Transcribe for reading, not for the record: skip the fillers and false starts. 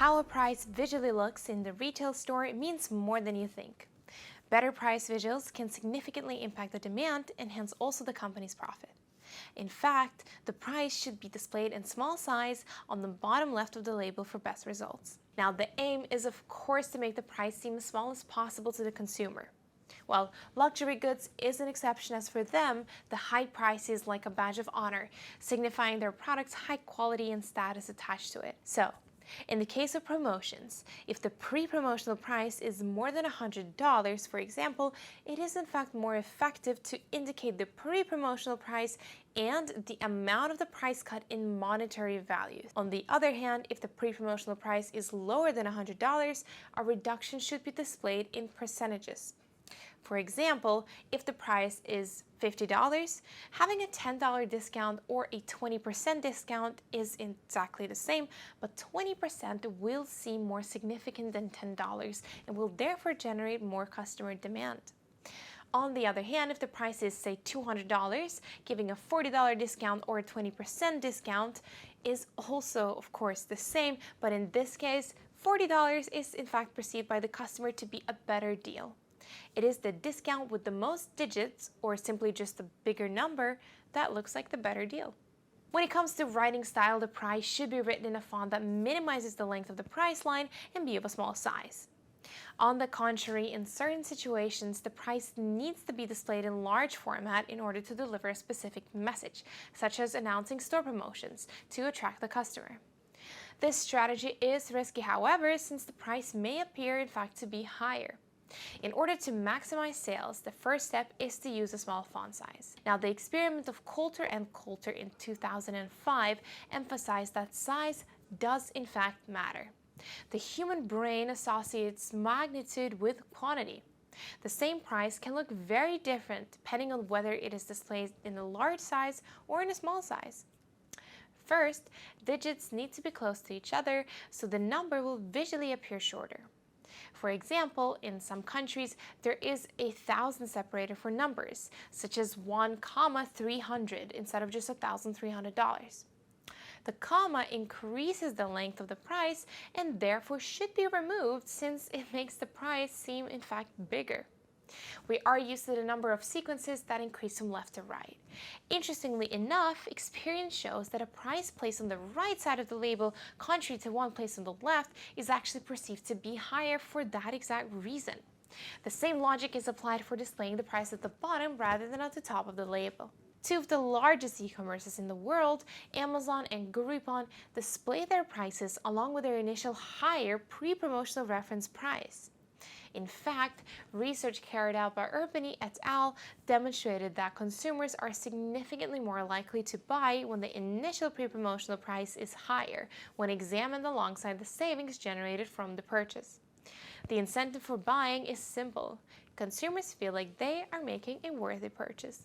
How a price visually looks in the retail store means more than you think. Better price visuals can significantly impact the demand and hence also the company's profit. In fact, the price should be displayed in small size on the bottom left of the label for best results. Now, the aim is of course to make the price seem as small as possible to the consumer. Well, luxury goods is an exception, as for them, the high price is like a badge of honor, signifying their product's high quality and status attached to it. So, in the case of promotions, if the pre-promotional price is more than $100, for example, it is in fact more effective to indicate the pre-promotional price and the amount of the price cut in monetary value. On the other hand, if the pre-promotional price is lower than $100, a reduction should be displayed in percentages. For example, if the price is $50, having a $10 discount or a 20% discount is exactly the same, but 20% will seem more significant than $10 and will therefore generate more customer demand. On the other hand, if the price is, say, $200, giving a $40 discount or a 20% discount is also, of course, the same, but in this case, $40 is in fact perceived by the customer to be a better deal. It is the discount with the most digits, or simply just a bigger number, that looks like the better deal. When it comes to writing style, the price should be written in a font that minimizes the length of the price line and be of a small size. On the contrary, in certain situations, the price needs to be displayed in large format in order to deliver a specific message, such as announcing store promotions, to attract the customer. This strategy is risky, however, since the price may appear in fact to be higher. In order to maximize sales, the first step is to use a small font size. Now, the experiment of Coulter and Coulter in 2005 emphasized that size does in fact matter. The human brain associates magnitude with quantity. The same price can look very different depending on whether it is displayed in a large size or in a small size. First, digits need to be close to each other, so the number will visually appear shorter. For example, in some countries, there is a 1,000 separator for numbers, such as 1,300 instead of just $1,300. The comma increases the length of the price and therefore should be removed since it makes the price seem in fact bigger. We are used to the number of sequences that increase from left to right. Interestingly enough, experience shows that a price placed on the right side of the label, contrary to one placed on the left, is actually perceived to be higher for that exact reason. The same logic is applied for displaying the price at the bottom rather than at the top of the label. Two of the largest e-commerces in the world, Amazon and Groupon, display their prices along with their initial higher pre-promotional reference price. In fact, research carried out by Urbani et al. Demonstrated that consumers are significantly more likely to buy when the initial pre-promotional price is higher, when examined alongside the savings generated from the purchase. The incentive for buying is simple. Consumers feel like they are making a worthy purchase.